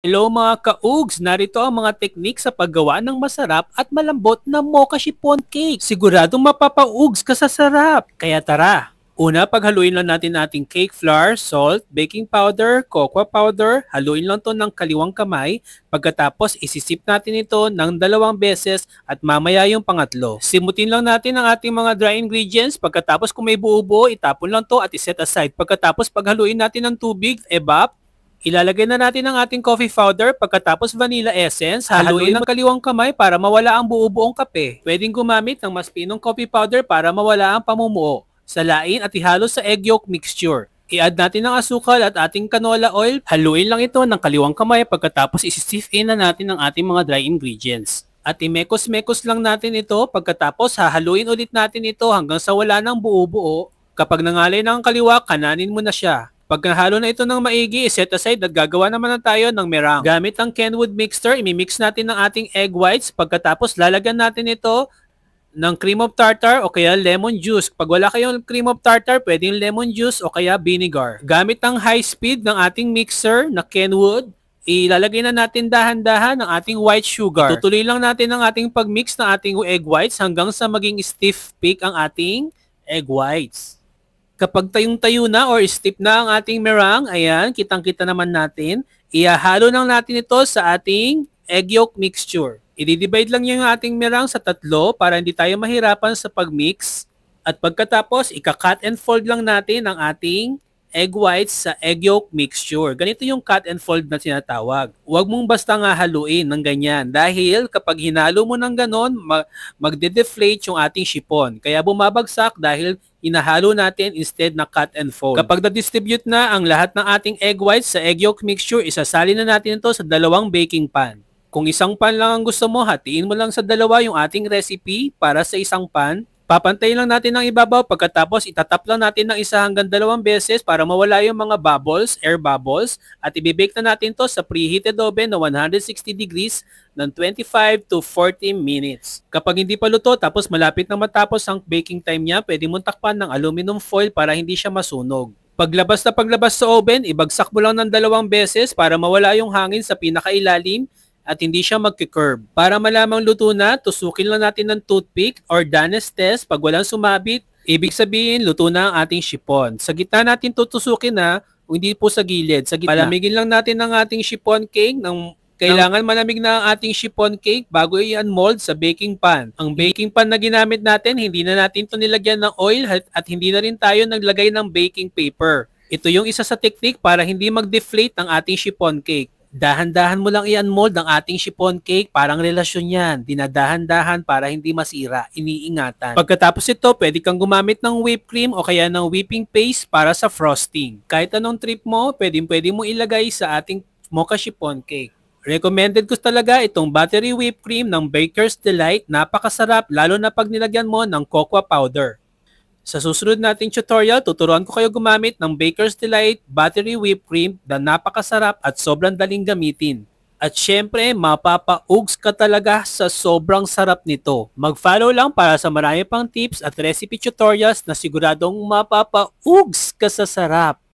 Hello mga ka-ugs! Narito ang mga teknik sa paggawa ng masarap at malambot na mocha chiffon cake. Siguradong mapapa-ugs ka sa sarap. Kaya tara! Una, paghaluin lang natin ating cake flour, salt, baking powder, cocoa powder. Haluin lang to ng kaliwang kamay. Pagkatapos, isisip natin ito ng 2 beses at mamaya yung pangatlo. Simutin lang natin ang ating mga dry ingredients. Pagkatapos kung may buo-buo, itapon lang to at iset aside. Pagkatapos, paghaluin natin ng tubig, evap. Ilalagay na natin ang ating coffee powder pagkatapos vanilla essence. Haluin ng kaliwang kamay para mawala ang buo-buong kape. Pwedeng gumamit ng mas pinong coffee powder para mawala ang pamumuo. Salain at ihalo sa egg yolk mixture. I-add natin ang asukal at ating canola oil. Haluin lang ito ng kaliwang kamay pagkatapos isi-sift in na natin ang ating mga dry ingredients. At imekos-mekos lang natin ito pagkatapos hahaluin ulit natin ito hanggang sa wala ng buo-buo. Kapag nangalay na ang kaliwa, kananin mo na siya. Pag nahalo na ito ng maigi, set aside at gagawa naman na tayo ng meringue. Gamit ang Kenwood mixer, imimix natin ng ating egg whites. Pagkatapos lalagyan natin ito ng cream of tartar o kaya lemon juice. Pag wala kayong cream of tartar, pwedeng lemon juice o kaya vinegar. Gamit ang high speed ng ating mixer na Kenwood, ilalagay na natin dahan-dahan ang ating white sugar. Tutuloy lang natin ang ating pagmix ng ating egg whites hanggang sa maging stiff peak ang ating egg whites. Kapag tayong-tayo na or stiff na ang ating meringue, ayan, kitang-kita naman natin, ihahalo lang natin ito sa ating egg yolk mixture. I-divide lang yung ating meringue sa 3 para hindi tayo mahirapan sa pagmix. At pagkatapos, ika-cut and fold lang natin ang ating egg whites sa egg yolk mixture. Ganito yung cut and fold na tinatawag. Huwag mong basta nga haluin ng ganyan dahil kapag hinalo mo ng ganon, magde-deflate yung ating chiffon. Kaya bumabagsak dahil inahalo natin instead na cut and fold. Kapag na-distribute na ang lahat ng ating egg whites sa egg yolk mixture, isasali na natin ito sa 2 baking pan. Kung isang pan lang ang gusto mo, hatiin mo lang sa 2 yung ating recipe para sa isang pan. Papantayin lang natin ng ibabaw pagkatapos itatap lang natin ng 1 hanggang 2 beses para mawala yung mga bubbles, air bubbles, at ibibake na natin to sa preheated oven na 160 degrees ng 25 to 40 minutes. Kapag hindi pa luto tapos malapit na matapos ang baking time niya, pwede mong takpan ng aluminum foil para hindi siya masunog. Paglabas sa oven, ibagsak mo lang ng 2 beses para mawala yung hangin sa pinakailalim at hindi siya magki-curve. Para malamang luto na, tusukin lang natin ng toothpick or Danes test. Pag walang sumabit, ibig sabihin luto na ang ating chiffon. Sa gitna natin tutusukin na, hindi po sa gilid. Sa gitna. Palamigin lang natin ang ating chiffon cake. Kailangan malamig na ang ating chiffon cake bago i-unmold sa baking pan. Ang baking pan na ginamit natin, hindi na natin ito nilagyan ng oil at hindi na rin tayo naglagay ng baking paper. Ito yung isa sa technique para hindi mag-deflate ang ating chiffon cake. Dahan-dahan mo lang i-unmold ang ating chiffon cake, parang relasyon yan. Dinadahan-dahan para hindi masira, iniingatan. Pagkatapos ito, pwede kang gumamit ng whipped cream o kaya ng whipping paste para sa frosting. Kahit anong trip mo, pwede mo ilagay sa ating mocha chiffon cake. Recommended ko talaga itong buttery whipped cream ng Baker's Delight. Napakasarap lalo na pag nilagyan mo ng cocoa powder. Sa susunod nating tutorial, tuturuan ko kayo gumamit ng Baker's Delight Buttery Whipped Cream na napakasarap at sobrang daling gamitin. At syempre, mapapa-ugs ka talaga sa sobrang sarap nito. Mag-follow lang para sa marami pang tips at recipe tutorials na siguradong mapapa-ugs ka sa sarap.